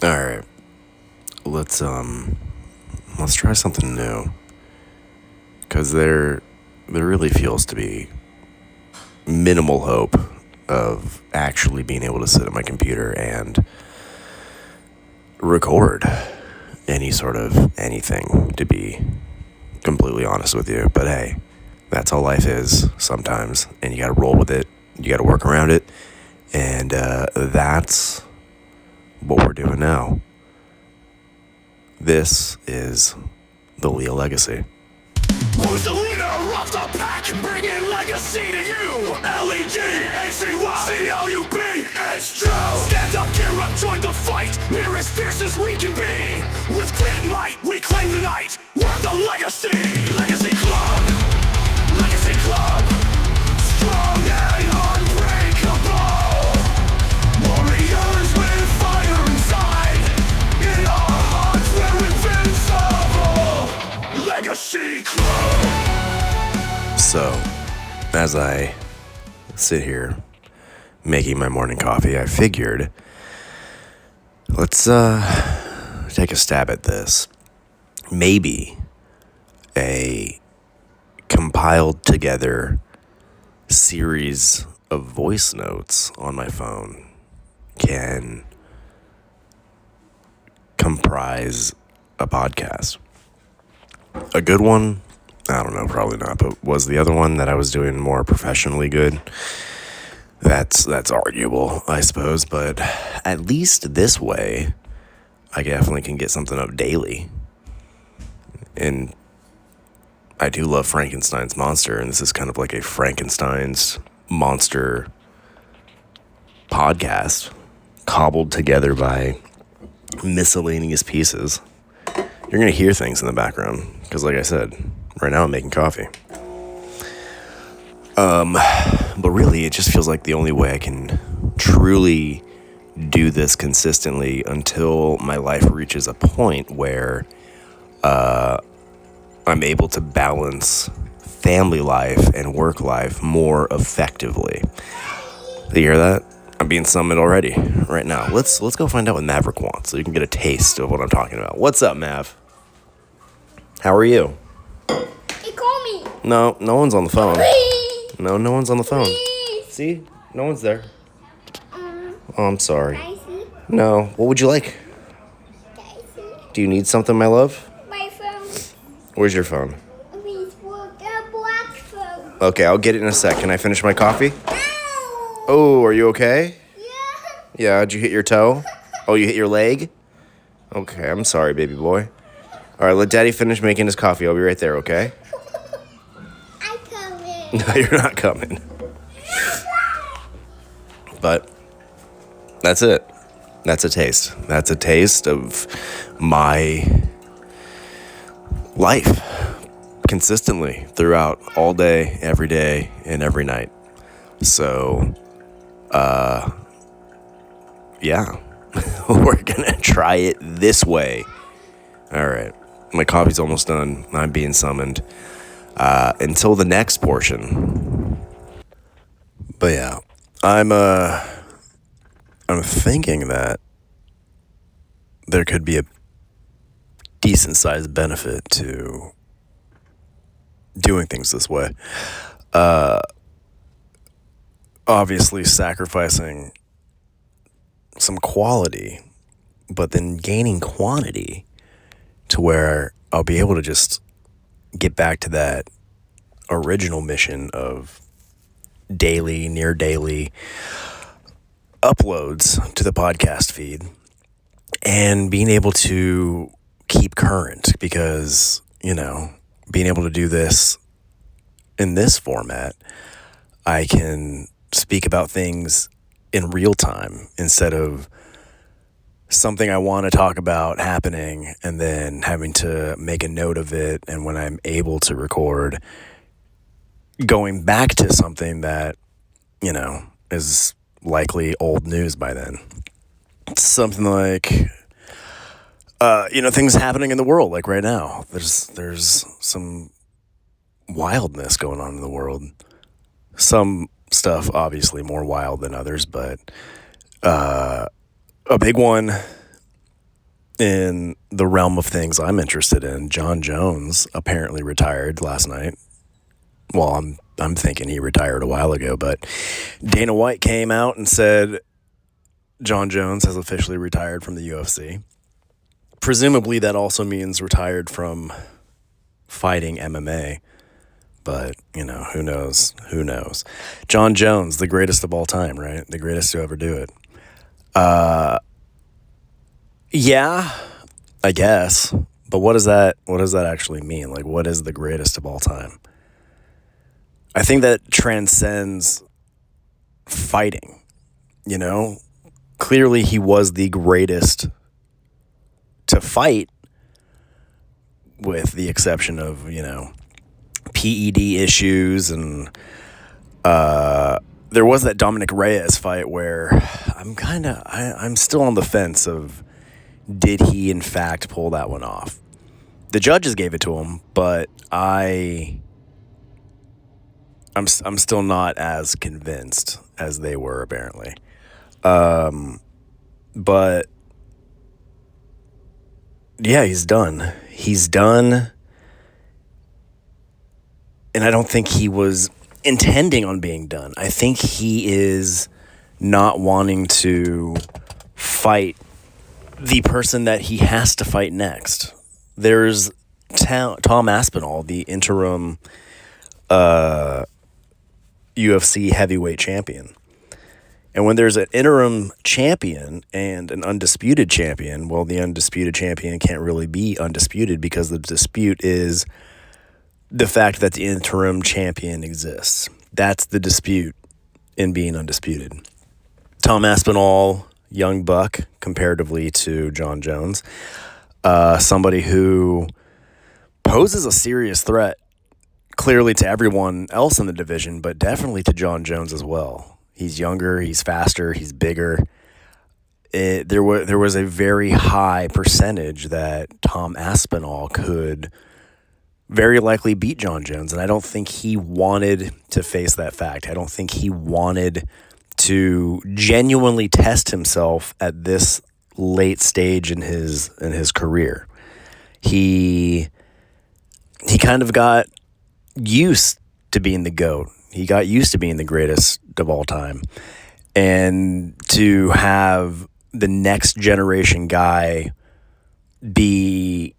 All right, let's try something new, because there really feels to be minimal hope of actually being able to sit at my computer and record any sort of anything, to be completely honest with you. But hey, that's how life is sometimes, and you gotta roll with it, you gotta work around it, and that's what we're doing now. This is the Leal Legacy. Who's the leader of the pack? Bringing legacy to you. Legacy, it's true. Stand up, gear up, join the fight. We're as fierce as we can be. With grit and might, we claim the night. We're the legacy. Legacy Club. Legacy Club. Strong and unbreakable. Warriors with fire inside. In our hearts, we're invincible. Legacy Club. So, as I sit here making my morning coffee, I figured, let's take a stab at this. Maybe a compiled together series of voice notes on my phone can comprise a podcast. A good one? I don't know, probably not, but was the other one that I was doing more professionally good? That's arguable, I suppose, but at least this way, I definitely can get something up daily. And I do love Frankenstein's monster, and this is kind of like a Frankenstein's monster podcast cobbled together by miscellaneous pieces. You're going to hear things in the background, because like I said, right now I'm making coffee. But really, it just feels like the only way I can truly do this consistently until my life reaches a point where I'm able to balance family life and work life more effectively. Do you hear that? I'm being summoned already right now. Let's go find out what Maverick wants so you can get a taste of what I'm talking about. What's up, Mav? How are you? Hey, call me. No one's on the phone. Please. No one's on the phone. Please. See? No one's there. Oh, I'm sorry. Can I see? No. What would you like? Can I see? Do you need something, my love? My phone. Where's your phone? Please work a black phone. Okay, I'll get it in a sec. Can I finish my coffee? Ow. Oh, are you okay? Yeah. Yeah, did you hit your toe? Oh, you hit your leg? Okay, I'm sorry, baby boy. All right, let Daddy finish making his coffee. I'll be right there, okay? I come in. No, you're not coming. But that's it. That's a taste. That's a taste of my life consistently throughout all day, every day, and every night. So, yeah, we're gonna try it this way. All right, my coffee's almost done. I'm being summoned until the next portion. But yeah, I'm thinking that there could be a decent sized benefit to doing things this way. Obviously sacrificing some quality, but then gaining quantity to where I'll be able to just get back to that original mission of daily, near daily uploads to the podcast feed and being able to keep current, because, you know, being able to do this in this format, I can speak about things in real time instead of something I want to talk about happening and then having to make a note of it, and when I'm able to record, going back to something that, you know, is likely old news by then. Something like, things happening in the world, like right now. There's some wildness going on in the world. Some stuff obviously more wild than others, but a big one in the realm of things I'm interested in, Jon Jones apparently retired last night. Well, I'm thinking he retired a while ago, but Dana White came out and said Jon Jones has officially retired from the UFC. Presumably that also means retired from fighting MMA. But, who knows? Who knows? Jon Jones, the greatest of all time, right? The greatest to ever do it. Yeah, I guess. But what does that actually mean? Like, what is the greatest of all time? I think that transcends fighting, Clearly he was the greatest to fight, with the exception of, PED issues, and there was that Dominic Reyes fight where I'm still on the fence of, did he in fact pull that one off? The judges gave it to him, but I'm still not as convinced as they were, apparently. But yeah, he's done. He's done. And I don't think he was intending on being done. I think he is not wanting to fight the person that he has to fight next. There's Tom Aspinall, the interim UFC heavyweight champion. And when there's an interim champion and an undisputed champion, well, the undisputed champion can't really be undisputed because the dispute is the fact that the interim champion exists. That's the dispute in being undisputed. Tom Aspinall, young buck, comparatively to Jon Jones, somebody who poses a serious threat, clearly to everyone else in the division, but definitely to Jon Jones as well. He's younger, he's faster, he's bigger. There was a very high percentage that Tom Aspinall could very likely beat Jon Jones, and I don't think he wanted to face that fact. I don't think he wanted to genuinely test himself at this late stage in his career. He kind of got used to being the GOAT. He got used to being the greatest of all time. And to have the next generation guy be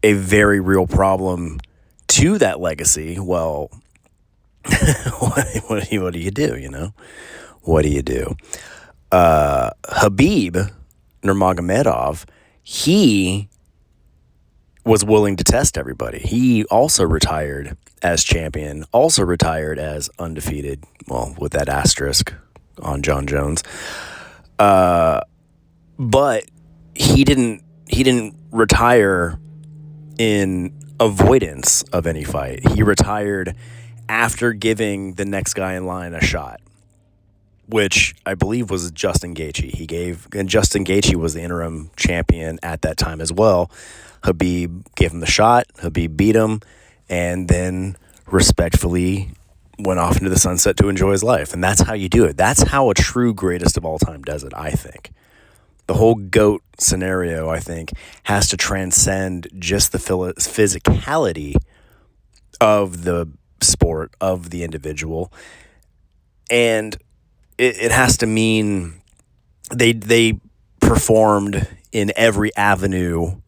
a very real problem to that legacy, well, what do you do, What do you do? Habib Nurmagomedov, he was willing to test everybody. He also retired as champion, also retired as undefeated, well, with that asterisk on Jon Jones. But he didn't retire in avoidance of any fight. He retired after giving the next guy in line a shot, which I believe was Justin Gaethje. And Justin Gaethje was the interim champion at that time as well. Habib gave him the shot. Habib beat him, and then respectfully went off into the sunset to enjoy his life. And that's how you do it. That's how a true greatest of all time does it, I think. The whole GOAT scenario, I think, has to transcend just the physicality of the sport, of the individual. And it has to mean they performed in every avenue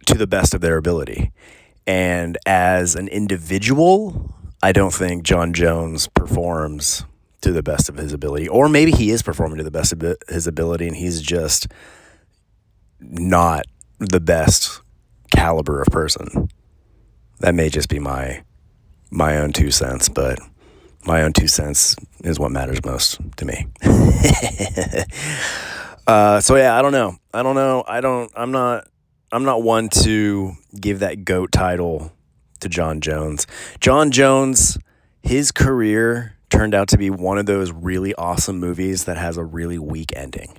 to the best of their ability. And as an individual, I don't think Jon Jones performs to the best of his ability. Or maybe he is performing to the best of his ability and he's just not the best caliber of person. That may just be my own 2 cents, but my own 2 cents is what matters most to me. So yeah, I don't know. I'm not one to give that GOAT title to Jon Jones. Jon Jones, his career turned out to be one of those really awesome movies that has a really weak ending.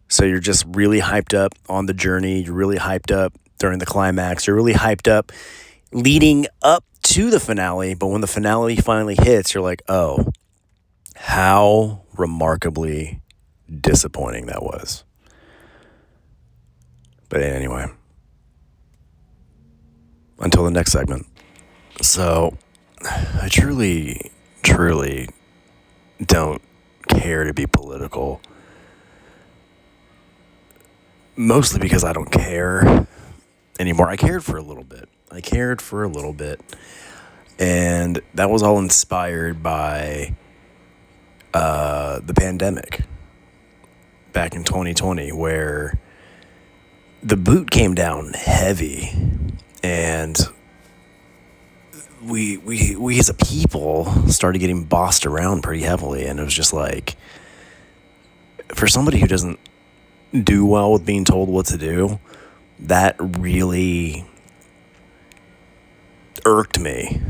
So you're just really hyped up on the journey. You're really hyped up during the climax. You're really hyped up leading up to the finale. But when the finale finally hits, you're like, oh, how remarkably disappointing that was. But anyway, until the next segment. So, I truly don't care to be political. Mostly because I don't care anymore. I cared for a little bit. And that was all inspired by the pandemic back in 2020, where the boot came down heavy, and we as a people started getting bossed around pretty heavily. And it was just like, for somebody who doesn't do well with being told what to do, that really irked me.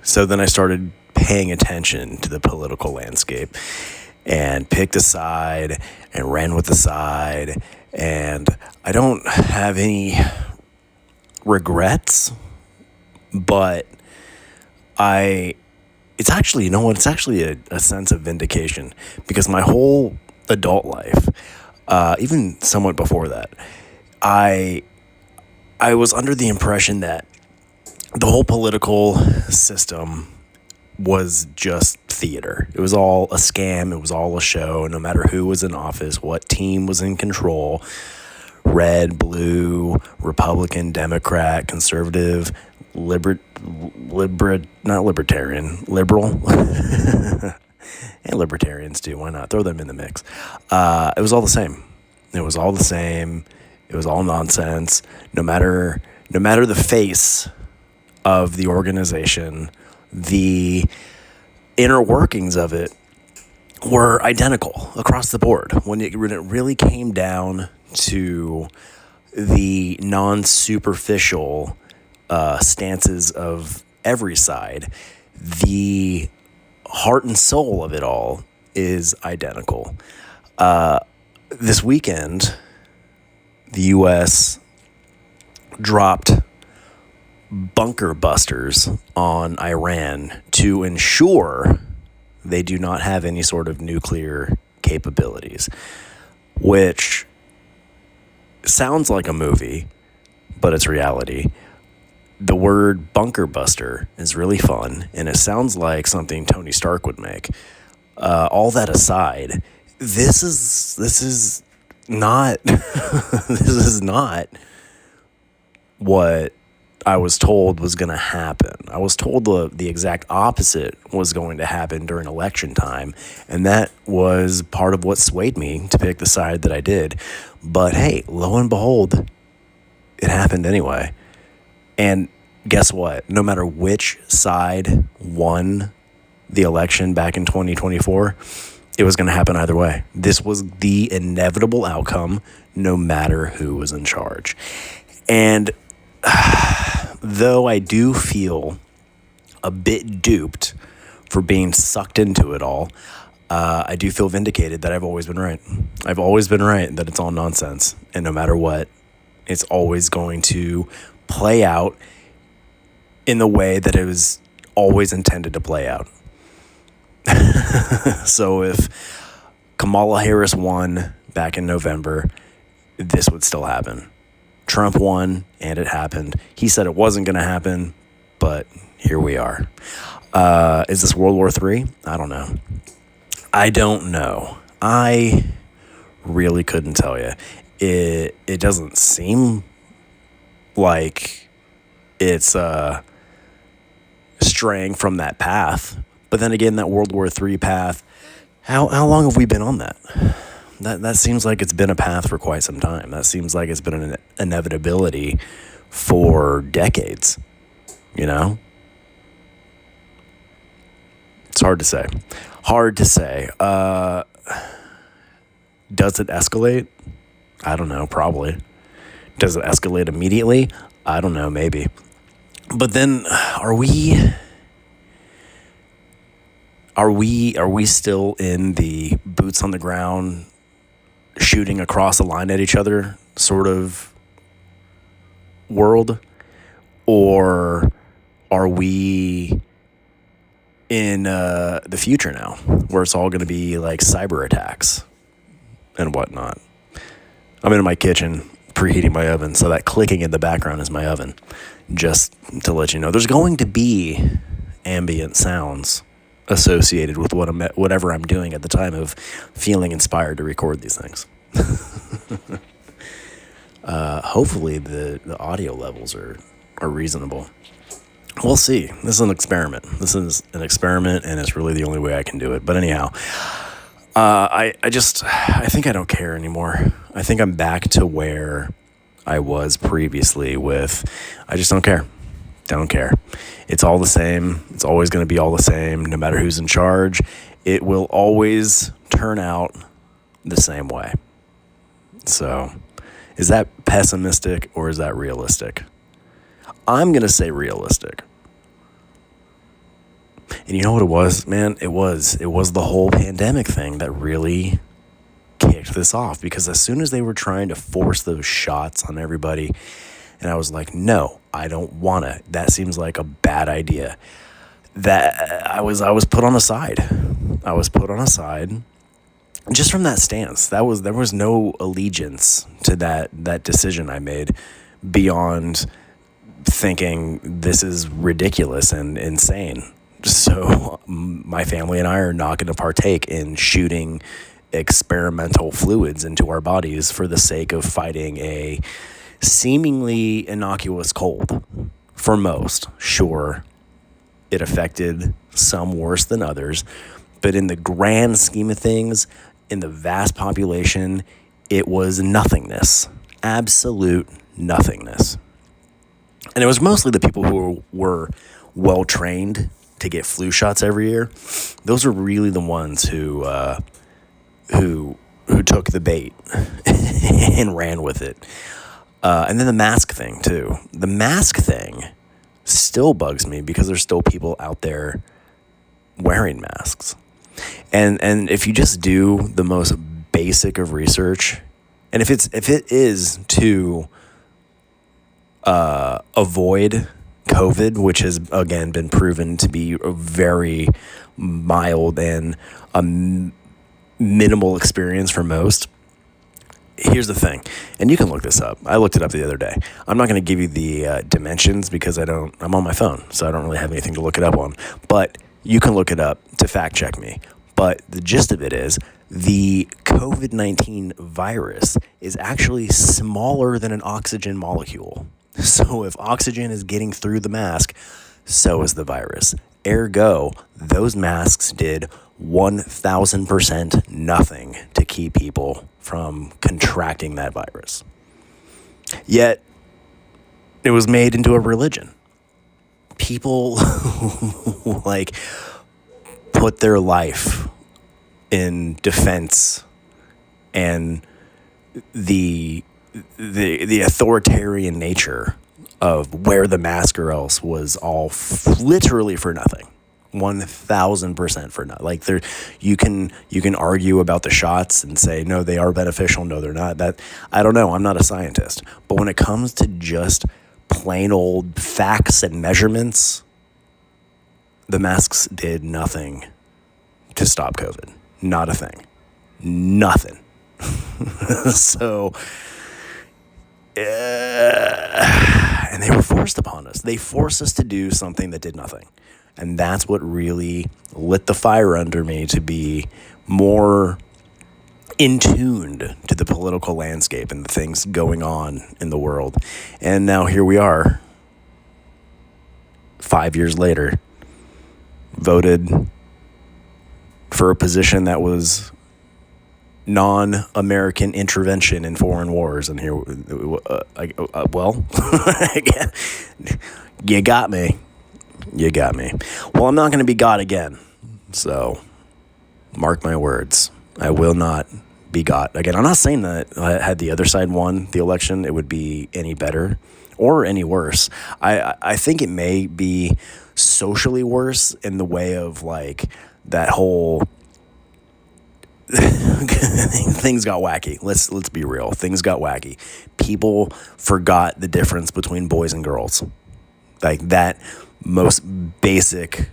So then I started paying attention to the political landscape and picked a side and ran with the side. And I don't have any regrets, but it's actually, you know what? It's actually a sense of vindication, because my whole adult life, even somewhat before that, I was under the impression that the whole political system was just theater. It was all a scam. It was all a show. No matter who was in office, what team was in control, red, blue, Republican, Democrat, conservative, not libertarian, liberal. And libertarians too. Why not? Throw them in the mix. It was all the same. It was all nonsense. No matter the face of the organization, the inner workings of it were identical across the board. When it really came down to the non-superficial stances of every side, the heart and soul of it all is identical. This weekend, the U.S. dropped bunker busters on Iran to ensure they do not have any sort of nuclear capabilities, which sounds like a movie, but it's reality. The word bunker buster is really fun, and it sounds like something Tony Stark would make. All that aside, this is not this is not what I was told was going to happen. I was told the exact opposite was going to happen during election time, and that was part of what swayed me to pick the side that I did. But hey, lo and behold, it happened anyway. And guess what? No matter which side won the election back in 2024, it was going to happen either way. This was the inevitable outcome, no matter who was in charge. And though I do feel a bit duped for being sucked into it all, I do feel vindicated that I've always been right. I've always been right that it's all nonsense. And no matter what, it's always going to play out in the way that it was always intended to play out. So if Kamala Harris won back in November, this would still happen. Trump won, and it happened. He said it wasn't going to happen, but here we are. Is this World War III? I don't know. I really couldn't tell you. It doesn't seem like it's straying from that path. But then again, that World War III path, how long have we been on that? That seems like it's been a path for quite some time. That seems like it's been an inevitability for decades, you know? It's hard to say. Does it escalate? I don't know, probably. Does it escalate immediately? I don't know, maybe. But then are we still in the boots on the ground, shooting across the line at each other sort of world? Or are we in the future now, where it's all going to be like cyber attacks and whatnot. I'm in my kitchen preheating my oven, so that clicking in the background is my oven. Just to let you know, there's going to be ambient sounds associated with whatever I'm doing at the time of feeling inspired to record these things. Hopefully the audio levels are reasonable. We'll see. This is an experiment. And it's really the only way I can do it. But anyhow, I think I don't care anymore. I think I'm back to where I was previously with, I just don't care. Don't care. It's all the same. It's always going to be all the same. No matter who's in charge, it will always turn out the same way. So, is that pessimistic or is that realistic? I'm going to say realistic. And you know what it was, man? It was the whole pandemic thing that really kicked this off, because as soon as they were trying to force those shots on everybody, and I was like, no, I don't want to. That seems like a bad idea. That I was put on the side. I was put on a side just from that stance. There was no allegiance to that decision I made beyond thinking this is ridiculous and insane. So my family and I are not going to partake in shooting experimental fluids into our bodies for the sake of fighting a seemingly innocuous cold. For most, sure, it affected some worse than others, but in the grand scheme of things, in the vast population, it was nothingness. Absolute nothingness. And it was mostly the people who were well-trained to get flu shots every year. Those are really the ones who took the bait and ran with it. And then the mask thing, too. The mask thing still bugs me because there's still people out there wearing masks. And if you just do the most basic of research, and if it is to avoid COVID, which has, again, been proven to be a very mild and minimal experience for most. Here's the thing, and you can look this up. I looked it up the other day. I'm not going to give you the dimensions because I'm on my phone, so I don't really have anything to look it up on. But you can look it up to fact check me. But the gist of it is the COVID-19 virus is actually smaller than an oxygen molecule. So if oxygen is getting through the mask, so is the virus. Ergo, those masks did 1,000% nothing to keep people from contracting that virus. Yet, it was made into a religion. People like put their life in defense and the authoritarian nature of wear the mask or else was all literally for nothing. 1,000% for nothing. Like you can argue about the shots and say, no, they are beneficial. No, they're not. That I don't know. I'm not a scientist. But when it comes to just plain old facts and measurements, the masks did nothing to stop COVID. Not a thing. Nothing. So, and they were forced upon us. They forced us to do something that did nothing. And that's what really lit the fire under me to be more in tuned to the political landscape and the things going on in the world. And now here we are, 5 years later, voted for a position that was non-American intervention in foreign wars. And here, well, you got me. You got me. Well, I'm not going to be God again. So, mark my words. I will not be God again. I'm not saying that had the other side won the election, it would be any better or any worse. I think it may be socially worse in the way of like that whole things got wacky. Let's be real. Things got wacky. People forgot the difference between boys and girls. Like that most basic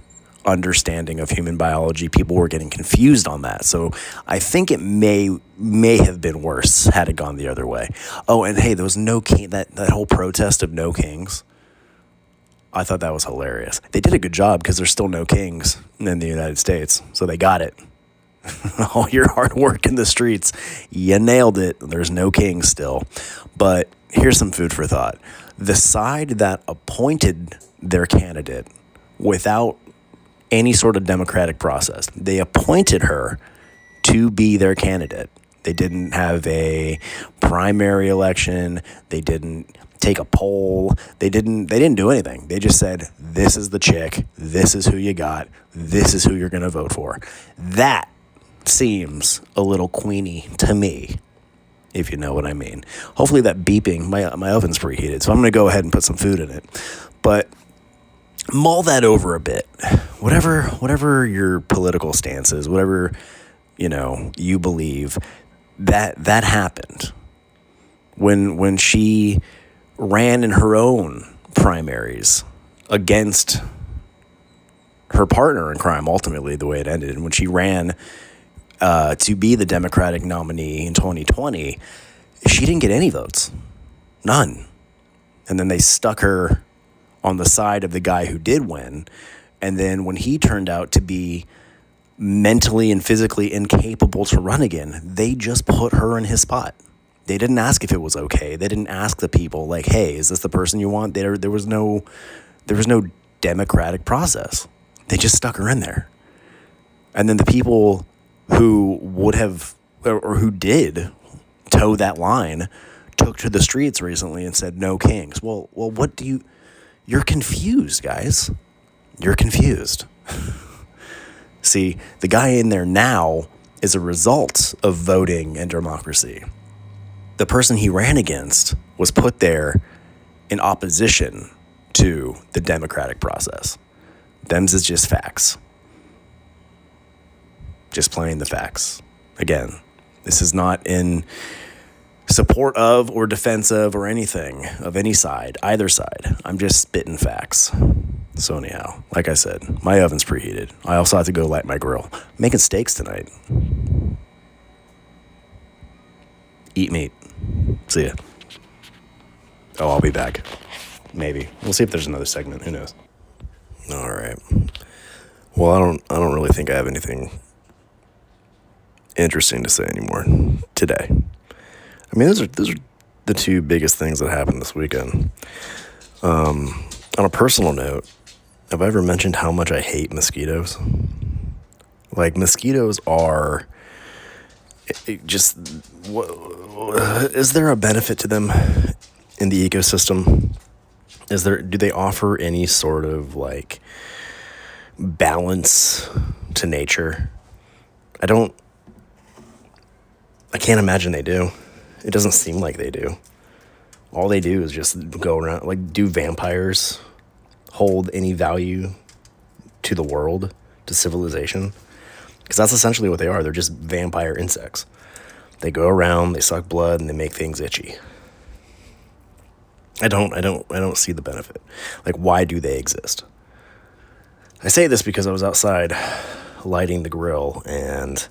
understanding of human biology, people were getting confused on that. So I think it may have been worse had it gone the other way. Oh, and hey, there was no king, that whole protest of no kings. I thought that was hilarious. They did a good job because there's still no kings in the United States. So they got it. All your hard work in the streets, you nailed it. There's no kings still. But here's some food for thought. The side that appointed their candidate without any sort of democratic process, they appointed her to be their candidate. They didn't have a primary election. They didn't take a poll. They didn't do anything. They just said, this is the chick. This is who you got. This is who you're going to vote for. That seems a little queenie to me, if you know what I mean. Hopefully that beeping, my oven's preheated, so I'm going to go ahead and put some food in it. But mull that over a bit. Whatever your political stance is, whatever, you believe, that happened. When she ran in her own primaries against her partner in crime, ultimately the way it ended, and when she ran to be the Democratic nominee in 2020, she didn't get any votes. None. And then they stuck her on the side of the guy who did win. And then when he turned out to be mentally and physically incapable to run again, they just put her in his spot. They didn't ask if it was okay. They didn't ask the people, like, hey, is this the person you want? There was no democratic process. They just stuck her in there. And then the people who would have, or who did toe that line, took to the streets recently and said, no kings. Well, you're confused, guys. You're confused. See, the guy in there now is a result of voting and democracy. The person he ran against was put there in opposition to the democratic process. Them's is just facts. Just playing the facts. Again, this is not in support of or defense of or anything of any side, either side. I'm just spitting facts. So anyhow, like I said, my oven's preheated. I also have to go light my grill. I'm making steaks tonight. Eat meat. See ya. Oh, I'll be back. Maybe. We'll see if there's another segment. Who knows? All right. Well, I don't really think I have anything interesting to say anymore today. I mean, those are the two biggest things that happened this weekend. On a personal note, have I ever mentioned how much I hate mosquitoes? Like, mosquitoes are just, is there a benefit to them in the ecosystem? Do they offer any sort of like balance to nature? I can't imagine they do. It doesn't seem like they do. All they do is just go around. Like, do vampires hold any value to the world, to civilization? Because that's essentially what they are. They're just vampire insects. They go around, they suck blood, and they make things itchy. I don't see the benefit. Like, why do they exist? I say this because I was outside lighting the grill, and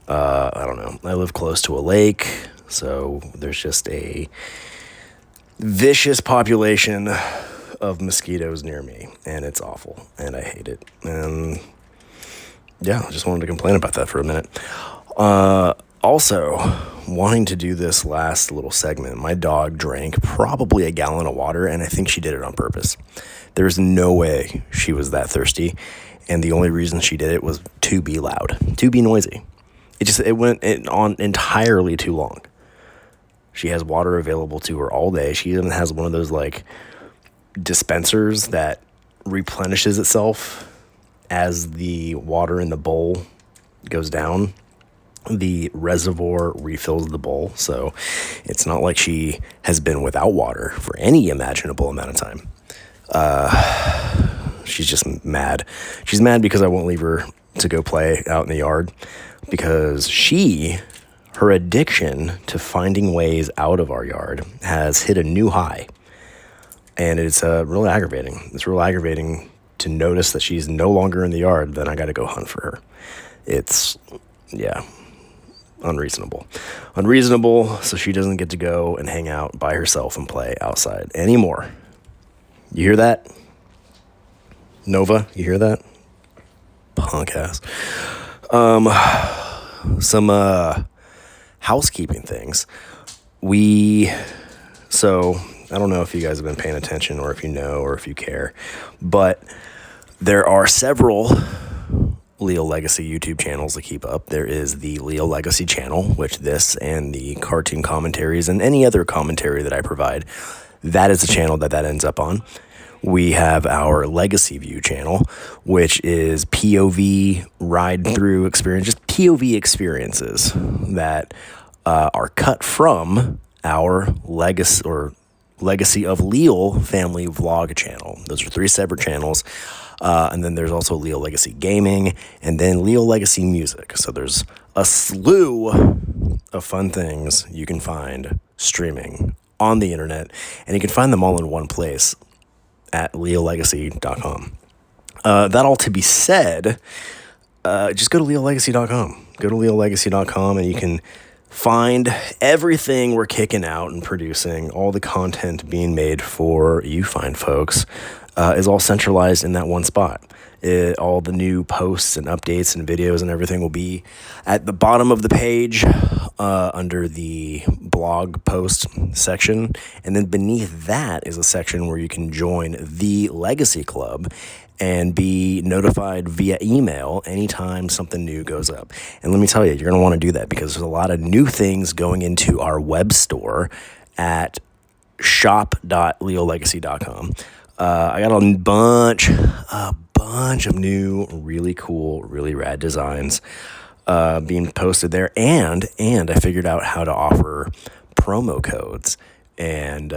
I don't know. I live close to a lake, so there's just a vicious population of mosquitoes near me, and it's awful, and I hate it. And yeah, I just wanted to complain about that for a minute. Also, wanting to do this last little segment, my dog drank probably a gallon of water, and I think she did it on purpose. There's no way she was that thirsty, and the only reason she did it was to be loud, to be noisy. It went on entirely too long. She has water available to her all day. She even has one of those like dispensers that replenishes itself as the water in the bowl goes down. The reservoir refills the bowl, so it's not like she has been without water for any imaginable amount of time. She's just mad. She's mad because I won't leave her to go play out in the yard, because her addiction to finding ways out of our yard has hit a new high, and it's real aggravating. It's real aggravating to notice that she's no longer in the yard, then I got to go hunt for her. It's, yeah, unreasonable. So she doesn't get to go and hang out by herself and play outside anymore. You hear that? Nova, you hear that? Punk ass. Some housekeeping things. So I don't know if you guys have been paying attention or if you know or if you care, but there are several Leal Legacy YouTube channels to keep up. There is the Leal Legacy channel, which this and the cartoon commentaries and any other commentary that I provide, that is the channel that ends up on. We have our Legacy View channel, which is POV ride-through experience, just POV experiences that are cut from our Legacy of Leal family vlog channel. Those are 3 separate channels. And then there's also Leal Legacy Gaming and then Leal Legacy Music. So there's a slew of fun things you can find streaming on the internet, and you can find them all in one place at leallegacy.com. That all to be said, just go to leallegacy.com. Go to leallegacy.com and you can find everything we're kicking out and producing. All the content being made for you fine folks is all centralized in that one spot. All the new posts and updates and videos and everything will be at the bottom of the page under the blog post section. And then beneath that is a section where you can join the Legacy Club and be notified via email anytime something new goes up. And let me tell you, you're going to want to do that because there's a lot of new things going into our web store at shop.leallegacy.com. I got a bunch of new, really cool, really rad designs being posted there, and I figured out how to offer promo codes and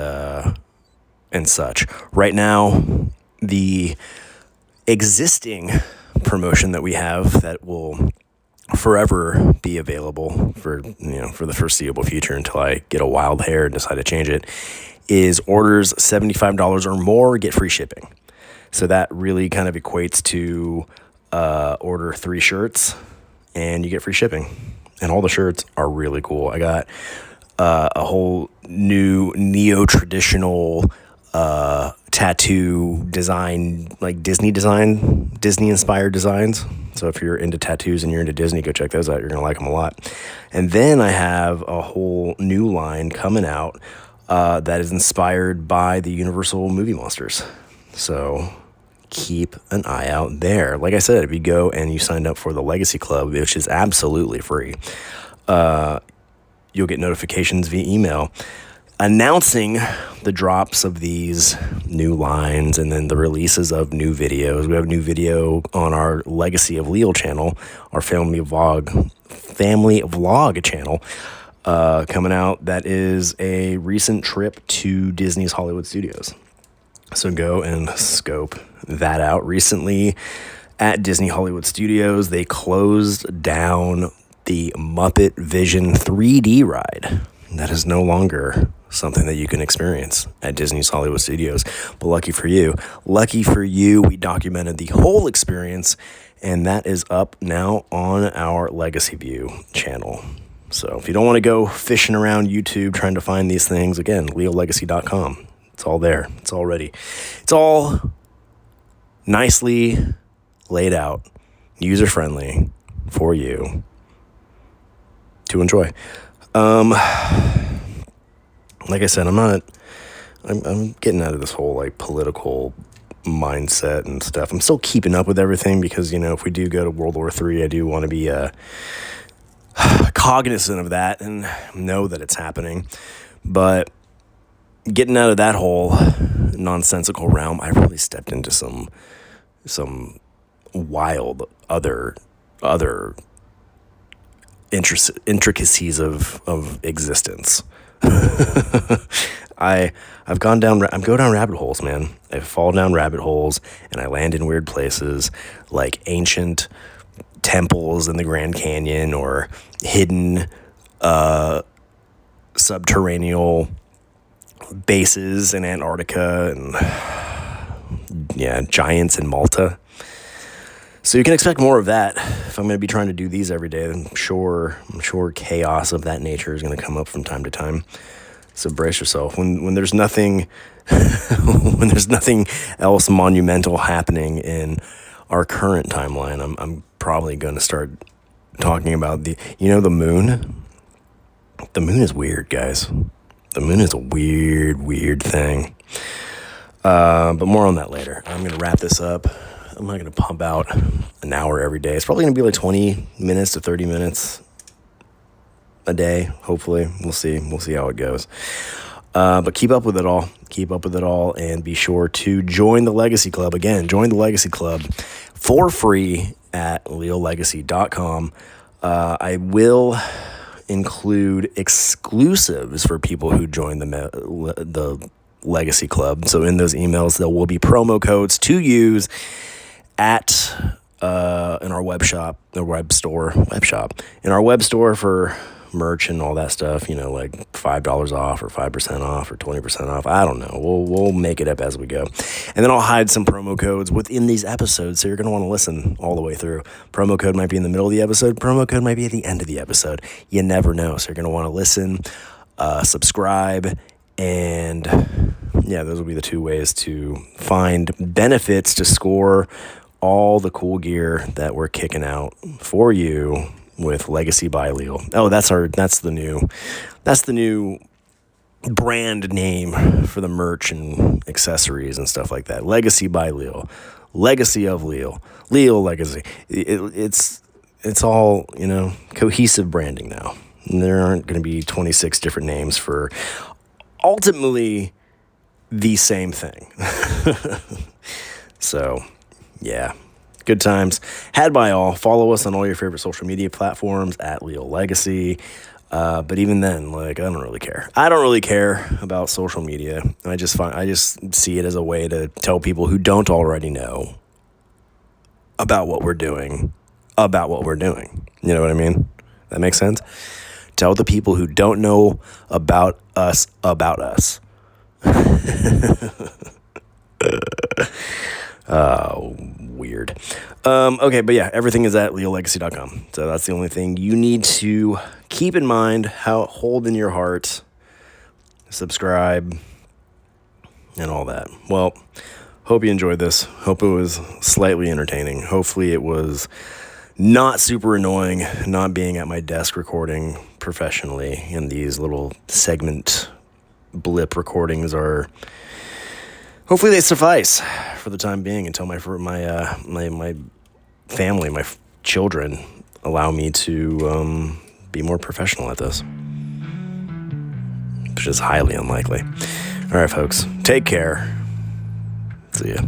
such. Right now, the existing promotion that we have that will forever be available for the foreseeable future until I get a wild hair and decide to change it, is orders $75 or more get free shipping. So that really kind of equates to order 3 shirts and you get free shipping. And all the shirts are really cool. I got a whole new neo-traditional tattoo design, like Disney-inspired designs. So if you're into tattoos and you're into Disney, go check those out. You're going to like them a lot. And then I have a whole new line coming out that is inspired by the Universal movie monsters. So keep an eye out there. Like I said, if you go and you signed up for the Legacy Club, which is absolutely free, you'll get notifications via email announcing the drops of these new lines and then the releases of new videos. We have a new video on our Legacy of Leal channel, our family vlog channel, coming out. That is a recent trip to Disney's Hollywood Studios. So go and scope that out. Recently at Disney Hollywood Studios, they closed down the Muppet Vision 3D ride. That is no longer something that you can experience at Disney's Hollywood Studios. But lucky for you, we documented the whole experience, and that is up now on our Legacy View channel. So if you don't want to go fishing around YouTube trying to find these things, again, leallegacy.com. It's all there. It's all ready. It's all nicely laid out, user-friendly for you to enjoy. Like I said, I'm getting out of this whole like political mindset and stuff. I'm still keeping up with everything because, if we do go to World War III, I do want to be cognizant of that and know that it's happening. But getting out of that whole nonsensical realm, I really stepped into some wild other intricacies of existence. I'm going down rabbit holes, man. I fall down rabbit holes and I land in weird places like ancient temples in the Grand Canyon or hidden subterranean bases in Antarctica and giants in Malta. So you can expect more of that. If I'm going to be trying to do these every day, I'm sure chaos of that nature is going to come up from time to time. So brace yourself. When there's nothing, when there's nothing else monumental happening in our current timeline, I'm probably going to start talking about the moon. The moon is weird, guys. The moon is a weird thing. But more on that later. I'm going to wrap this up. I'm not going to pump out an hour every day. It's probably going to be like 20 minutes to 30 minutes a day, hopefully. We'll see how it goes. But keep up with it all, and be sure to join the Legacy Club. Again, join the Legacy Club for free at leallegacy.com. I will include exclusives for people who join the Legacy Club. So in those emails, there will be promo codes to use at in our web store for merch and all that stuff, like $5 off or 5% off or 20% off. I don't know. We'll make it up as we go. And then I'll hide some promo codes within these episodes, so you're going to want to listen all the way through. Promo code might be in the middle of the episode. Promo code might be at the end of the episode. You never know. So you're going to want to listen, subscribe, and those will be the two ways to find benefits to score all the cool gear that we're kicking out for you with Legacy by Leal. Oh, that's the new brand name for the merch and accessories and stuff like that. Legacy by Leal. Legacy of Leal. Leal Legacy. It's all, cohesive branding now. And there aren't going to be 26 different names for ultimately the same thing. So, yeah. Good times had by all. Follow us on all your favorite social media platforms at Leal Legacy. But even then, I don't really care. I don't really care about social media. I just see it as a way to tell people who don't already know about what we're doing. You know what I mean? That makes sense? Tell the people who don't know about us. Weird. Okay, but yeah, everything is at leallegacy.com. So that's the only thing you need to keep in mind, hold in your heart, subscribe, and all that. Well, hope you enjoyed this. Hope it was slightly entertaining. Hopefully it was not super annoying, not being at my desk recording professionally, and these little segment blip recordings are... Hopefully they suffice for the time being until my family, my children allow me to be more professional at this, which is highly unlikely. All right, folks, take care. See ya.